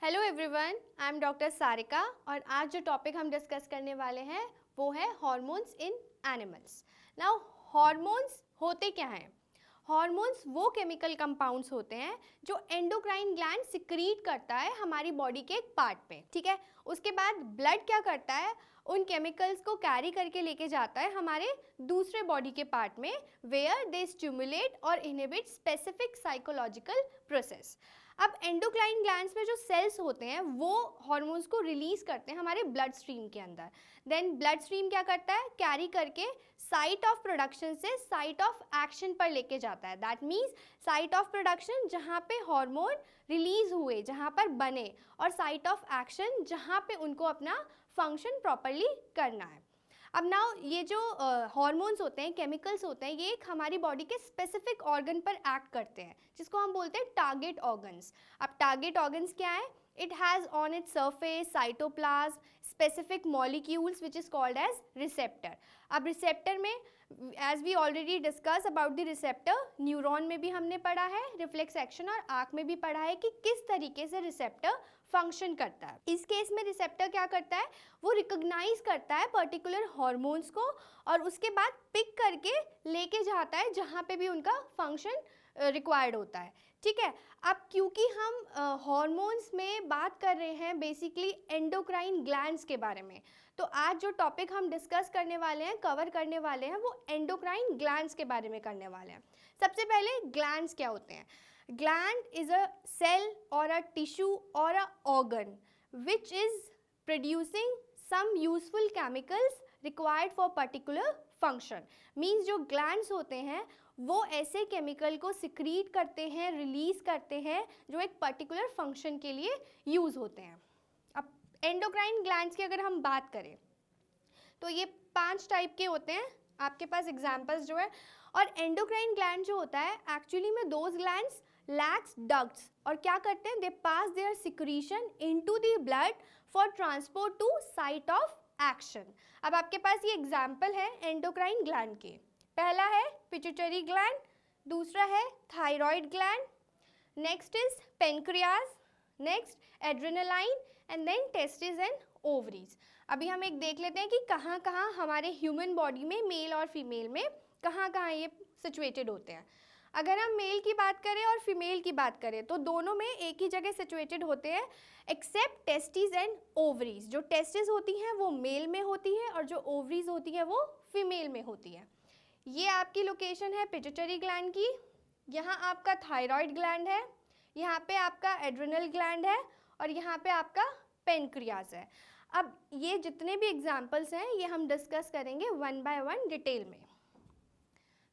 Hello everyone, I am doctor Sarika और आज जो टॉपिक हम डिस्कस करने वाले हैं वो है हार्मोन्स इन एनिमल्स। नाउ हार्मोन्स होते क्या हैं? हार्मोन्स वो केमिकल कंपाउंड्स होते हैं जो एंडोक्राइन ग्लैंड सिक्रीट करता है हमारी बॉडी के एक पार्ट पे, ठीक है। उसके बाद ब्लड क्या करता है, उन केमिकल्स को कैरी करके लेके जाता है हमारे दूसरे बॉडी के पार्ट में, वेयर दे स्टिमुलेट और इनहिबिट स्पेसिफिक साइकोलॉजिकल प्रोसेस। अब एंडोक्राइन ग्लैंड्स में जो सेल्स होते हैं वो हार्मोन्स को रिलीज करते हैं हमारे ब्लड स्ट्रीम के अंदर। देन ब्लड स्ट्रीम क्या करता है, कैरी करके साइट ऑफ प्रोडक्शन से साइट ऑफ एक्शन पर लेके जाता है। That means site of production जहाँ पे हार्मोन रिलीज हुए, जहाँ पर बने, और साइट ऑफ एक्शन जहाँ पे उनको अपना फंक्शन प्रॉपरली करना है। अब नाउ ये जो हार्मोन्स होते हैं, केमिकल्स होते हैं, ये एक हमारी बॉडी के स्पेसिफिक ऑर्गन पर एक्ट करते हैं जिसको हम बोलते हैं टारगेट ऑर्गन्स। अब टारगेट ऑर्गन्स क्या है? It has on its surface cytoplasm, specific molecules which is called as receptor. अब receptor में as we already discussed about the receptor, neuron में भी हमने पढ़ा है, रिफ्लेक्स एक्शन, और आँख में भी पढ़ा है कि किस तरीके से रिसेप्टर फंक्शन करता है। इस केस में रिसेप्टर क्या करता है, वो रिकॉग्नाइज करता है पर्टिकुलर हार्मोन्स को और उसके बाद पिक करके लेके जाता है जहाँ पे भी उनका फंक्शन रिक्वायर्ड होता है, ठीक है। अब क्योंकि हम हार्मोन्स में बात कर रहे हैं बेसिकली एंडोक्राइन ग्लैंड्स के बारे में, तो आज जो टॉपिक हम डिस्कस करने वाले हैं, कवर करने वाले हैं, वो एंडोक्राइन ग्लैंड्स के बारे में करने वाले हैं। सबसे पहले ग्लैंड्स क्या होते हैं? ग्लैंड इज अ सेल और अ टिश्यू और a organ which is producing some useful chemicals required for particular function. Means जो ग्लैंड्स होते हैं वो ऐसे केमिकल को सिक्रीट करते हैं, रिलीज करते हैं जो एक पर्टिकुलर फंक्शन के लिए यूज़ होते हैं। अब एंडोक्राइन ग्लैंड्स की अगर हम बात करें तो ये 5 टाइप के होते हैं, आपके पास एग्जाम्पल्स जो है। और एंडोक्राइन ग्लैंड जो होता है एक्चुअली में दोज ग्लैंड्स लैक्स डक्ट्स, और क्या करते हैं, they pass their secretion into the blood for transport to site of action. अब आपके पास ये एग्जाम्पल है एंडोक्राइन ग्लैंड के। पहला है पिट्यूटरी ग्लैंड, दूसरा है thyroid gland, next is pancreas, next adrenaline, and then testis and ovaries. अभी हम एक देख लेते हैं कि कहाँ कहाँ हमारे ह्यूमन बॉडी में, मेल और फीमेल में, कहाँ कहाँ ये सिचुएटेड होते हैं। अगर हम मेल की बात करें और फीमेल की बात करें तो दोनों में एक ही जगह सिचुएटेड होते हैं एक्सेप्ट टेस्टिस एंड ओवरीज। जो टेस्टिस होती हैं वो मेल में होती है और जो ओवरीज होती है वो फीमेल में होती है। ये आपकी लोकेशन है पिट्यूटरी ग्लैंड की, यहाँ आपका थायराइड ग्लैंड है, यहाँ पे आपका एड्रिनल ग्लैंड है और यहाँ पे आपका पेनक्रियाज है। अब ये जितने भी एग्जाम्पल्स हैं ये हम डिस्कस करेंगे वन बाय वन डिटेल में।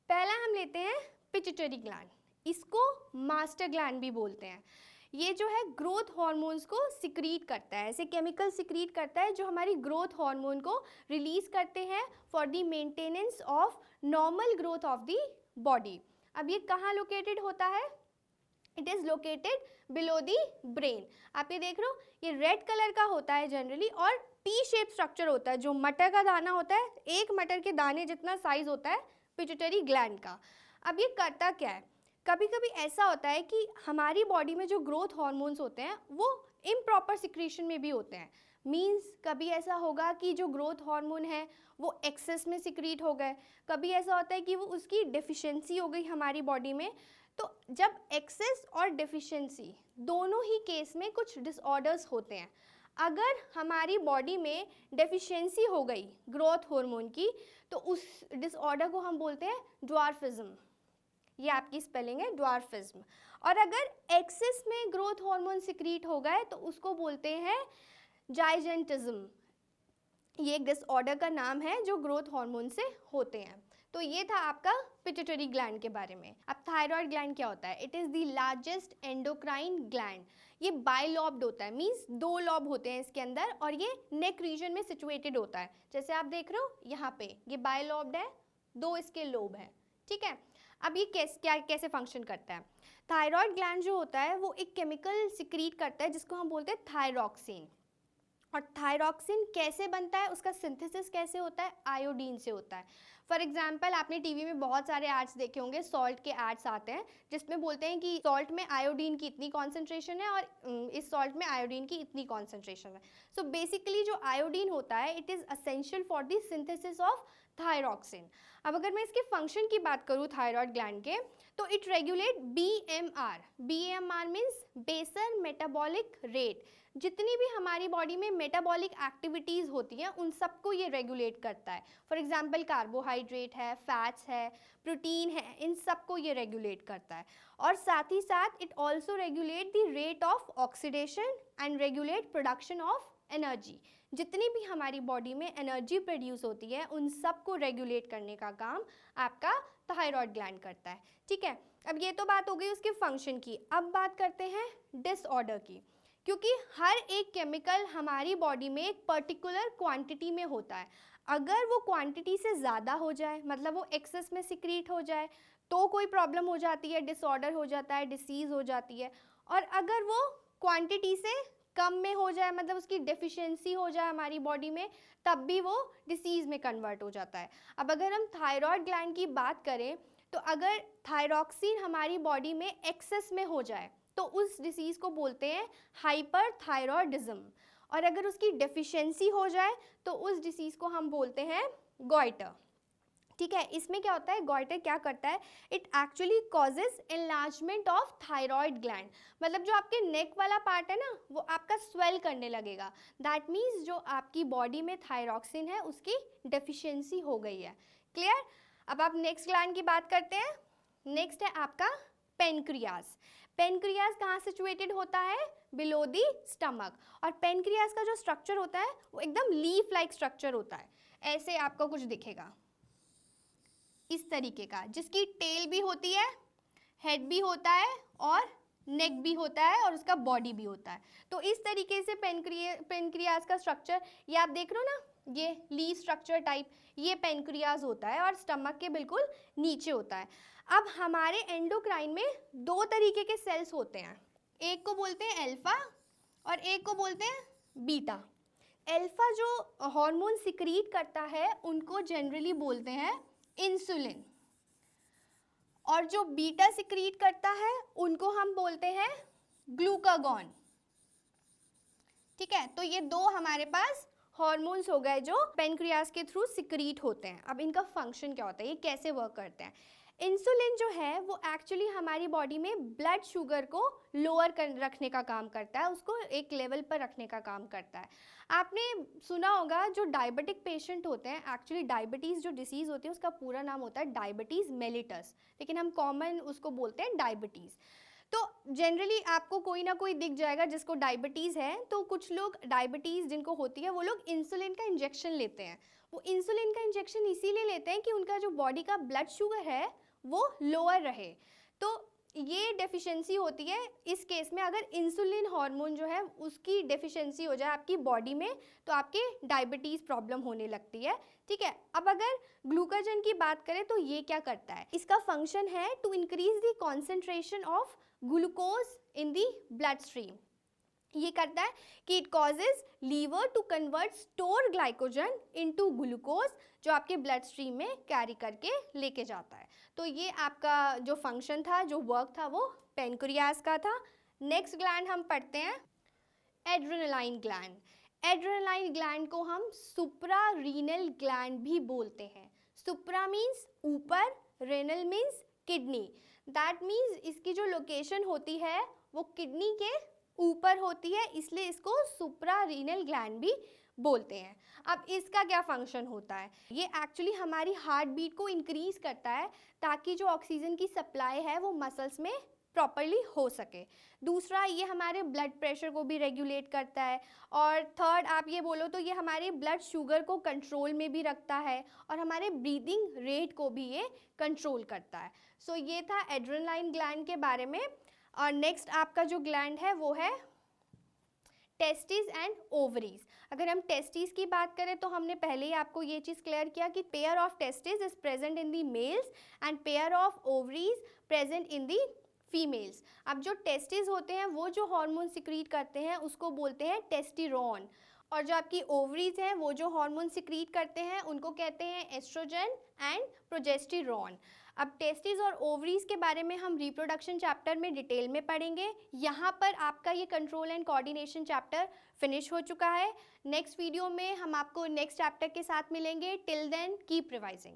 पहला हम लेते हैं पिट्यूटरी ग्लैंड, इसको मास्टर ग्लैंड भी बोलते हैं। ये जो है ग्रोथ हार्मोन्स को सिक्रीट करता है, ऐसे केमिकल सिक्रीट करता है जो हमारी ग्रोथ हार्मोन को रिलीज करते हैं for the maintenance of normal growth of the body. अब ये कहाँ लोकेटेड होता है? It is located below the brain. आप ये देख रहे हो, ये रेड कलर का होता है जनरली और पी शेप स्ट्रक्चर होता है। जो मटर का दाना होता है, एक मटर के दाने जितना साइज होता है पिट्यूटरी ग्लैंड का। अब ये करता क्या है, कभी कभी ऐसा होता है कि हमारी बॉडी में जो ग्रोथ हार्मोन्स होते हैं वो इम्प्रॉपर सिक्रीशन में भी होते हैं। मीन्स कभी ऐसा होगा कि जो ग्रोथ हार्मोन है वो एक्सेस में सिक्रीट हो गए, कभी ऐसा होता है कि वो उसकी डेफिशिएंसी हो गई हमारी बॉडी में। तो जब एक्सेस और डेफिशिएंसी दोनों ही केस में कुछ डिसऑर्डर्स होते हैं। अगर हमारी बॉडी में डेफिशिएंसी हो गई ग्रोथ हार्मोन की तो उस डिसऑर्डर को हम बोलते हैं ड्वार्फिज्म। ये आपकी स्पेलिंग है ड्वार्फिज्म। और अगर एक्सेस में ग्रोथ हार्मोन सिक्रीट हो गए तो उसको बोलते हैं जाइजेंटिज्म। ये एक डिसऑर्डर का नाम है जो ग्रोथ हार्मोन से होते हैं। तो ये था आपका पिट्यूटरी ग्लैंड के बारे में। अब थायराइड ग्लैंड क्या होता है? It is the largest endocrine gland. ये बाइलॉब्ड होता है, मीन्स 2 लॉब होते हैं इसके अंदर, और ये नेक रीजन में सिचुएटेड होता है। जैसे आप देख रहे हो यहाँ पे ये बाइलॉब्ड है, 2 इसके लोब हैं, ठीक है। अब ये कैसे फंक्शन करता है? थायराइड ग्लैंड जो होता है वो एक केमिकल सिक्रीट करता है जिसको हम बोलते हैं थायरॉक्सिन। और थायरॉक्सिन कैसे बनता है, उसका सिंथेसिस कैसे होता है, आयोडीन से होता है। फॉर एग्जाम्पल आपने टीवी में बहुत सारे एड्स देखे होंगे, सॉल्ट के एड्स आते हैं जिसमें बोलते हैं कि सॉल्ट में आयोडीन की इतनी कॉन्सेंट्रेशन है और इस सॉल्ट में आयोडीन की इतनी कॉन्सेंट्रेशन है। सो बेसिकली जो आयोडीन होता है it is essential for the synthesis of thyroxine. अब अगर मैं इसके फंक्शन की बात करूँ थायरॉयड ग्लैंड के, तो it regulate BMR। BMR means basal metabolic rate. जितनी भी हमारी बॉडी में मेटाबॉलिक एक्टिविटीज़ होती हैं उन सबको ये रेगुलेट करता है। फॉर एग्जांपल कार्बोहाइड्रेट है, फैट्स है, प्रोटीन है, इन सबको ये रेगुलेट करता है। और साथ ही साथ it also regulate the rate of oxidation and regulate production of energy. जितनी भी हमारी बॉडी में एनर्जी प्रोड्यूस होती है उन सबको रेगुलेट करने का काम आपका थायरॉयड ग्लैंड करता है। ठीक है, अब ये तो बात हो गई उसके फंक्शन की। अब बात करते हैं डिसऑर्डर की, क्योंकि हर एक केमिकल हमारी बॉडी में एक पर्टिकुलर क्वांटिटी में होता है। अगर वो क्वांटिटी से ज़्यादा हो जाए, मतलब वो एक्सेस में सिक्रीट हो जाए, तो कोई प्रॉब्लम हो जाती है, डिसऑर्डर हो जाता है, डिसीज़ हो जाती है। और अगर वो क्वांटिटी से कम में हो जाए, मतलब उसकी डेफिशिएंसी हो जाए हमारी बॉडी में, तब भी वो डिसीज़ में कन्वर्ट हो जाता है। अब अगर हम थायरॉयड ग्लैंड की बात करें, तो अगर थायरॉक्सिन हमारी बॉडी में एक्सेस में हो जाए तो उस डिसीज़ को बोलते हैं हाइपरथायरॉयडिज्म। और अगर उसकी डेफिशिएंसी हो जाए तो उस डिसीज़ को हम बोलते हैं गॉइटर। ठीक है, इसमें क्या होता है, गॉइटर क्या करता है, it actually causes enlargement of thyroid gland. मतलब जो आपके नेक वाला पार्ट है ना, वो आपका स्वेल करने लगेगा। दैट मीन्स जो आपकी बॉडी में थायरॉक्सिन है उसकी डेफिशिएंसी हो गई है। क्लियर। अब आप नेक्स्ट ग्लैंड की बात करते हैं। नेक्स्ट है आपका पेनक्रियाज। पेनक्रियाज कहाँ सिचुएटेड होता है, बिलो दी स्टमक। और पेनक्रियाज का जो स्ट्रक्चर होता है वो एकदम लीफ लाइक स्ट्रक्चर होता है। ऐसे आपको कुछ दिखेगा इस तरीके का, जिसकी टेल भी होती है, हेड भी होता है और नेक भी होता है और उसका बॉडी भी होता है। तो इस तरीके से पेनक्रियाज का स्ट्रक्चर, ये आप देख रहे हो ना, ये लीफ स्ट्रक्चर टाइप, ये पेनक्रियाज होता है और स्टमक के बिल्कुल नीचे होता है। अब हमारे एंडोक्राइन में दो तरीके के सेल्स होते हैं, एक को बोलते हैं अल्फा और एक को बोलते हैं बीटा। अल्फा जो हार्मोन सिक्रीट करता है उनको जनरली बोलते हैं इंसुलिन, और जो बीटा सिक्रीट करता है उनको हम बोलते हैं ग्लूकागॉन। ठीक है, तो ये दो हमारे पास हार्मोन्स हो गए जो पेनक्रियाज के थ्रू सिक्रीट होते हैं। अब इनका फंक्शन क्या होता है, ये कैसे वर्क करते हैं। इंसुलिन जो है वो एक्चुअली हमारी बॉडी में ब्लड शुगर को लोअर कर रखने का काम करता है, उसको एक लेवल पर रखने का काम करता है। आपने सुना होगा जो डायबिटिक पेशेंट होते हैं, एक्चुअली डायबिटीज़ जो डिसीज़ होती है उसका पूरा नाम होता है डायबिटीज़ मेलिटस, लेकिन हम कॉमन उसको बोलते हैं डायबिटीज़। तो जनरली आपको कोई ना कोई दिख जाएगा जिसको डायबिटीज़ है। तो कुछ लोग डायबिटीज़ जिनको होती है वो लोग इंसुलिन का इंजेक्शन लेते हैं। वो इंसुलिन का इंजेक्शन इसीलिए लेते हैं कि उनका जो बॉडी का ब्लड शुगर है वो लोअर रहे। तो ये डेफिशिएंसी होती है इस केस में, अगर इंसुलिन हार्मोन जो है उसकी डेफिशिएंसी हो जाए आपकी बॉडी में तो आपके डायबिटीज़ प्रॉब्लम होने लगती है। ठीक है, अब अगर ग्लूकागन की बात करें तो ये क्या करता है, इसका फंक्शन है to increase the concentration of glucose in the blood stream. ये करता है कि it causes liver to convert store glycogen into glucose, जो आपके ब्लड स्ट्रीम में कैरी करके लेके जाता है। तो ये आपका जो फंक्शन था, जो वर्क था, वो पेनक्रियाज का था। नेक्स्ट ग्लैंड हम पढ़ते हैं एड्रेनालाइन ग्लैंड। एड्रेनालाइन ग्लैंड को हम सुप्रा रीनल ग्लैंड भी बोलते हैं। सुप्रा मीन्स ऊपर, renal means kidney. That means इसकी जो लोकेशन होती है वो किडनी के ऊपर होती है, इसलिए इसको सुप्रा रीनल ग्लैंड भी बोलते हैं। अब इसका क्या फंक्शन होता है, ये एक्चुअली हमारी हार्ट बीट को इंक्रीज करता है ताकि जो ऑक्सीजन की सप्लाई है वो मसल्स में प्रॉपरली हो सके। दूसरा, ये हमारे ब्लड प्रेशर को भी रेगुलेट करता है। और थर्ड, आप ये बोलो तो ये हमारे ब्लड शुगर को कंट्रोल में भी रखता है और हमारे ब्रीदिंग रेट को भी ये कंट्रोल करता है। सो ये था एड्रेनालाइन ग्लैंड के बारे में। और नेक्स्ट आपका जो ग्लैंड है वो है टेस्टिस एंड ओवरीज। अगर हम टेस्टिस की बात करें तो हमने पहले ही आपको ये चीज़ क्लियर किया कि pair of testis is present in the mails and pair of ovaries present in the females. अब जो टेस्टिस होते हैं वो जो हार्मोन सिक्रीट करते हैं उसको बोलते हैं टेस्टिरोन, और जो आपकी ओवरीज हैं वो जो हार्मोन सिक्रीट करते हैं उनको कहते हैं एस्ट्रोजन एंड प्रोजेस्टेरॉन। अब टेस्टिस और ओवरीज के बारे में हम रिप्रोडक्शन चैप्टर में डिटेल में पढ़ेंगे। यहाँ पर आपका ये control and coordination chapter finish हो चुका है। नेक्स्ट वीडियो में हम आपको नेक्स्ट चैप्टर के साथ मिलेंगे। Till then keep revising.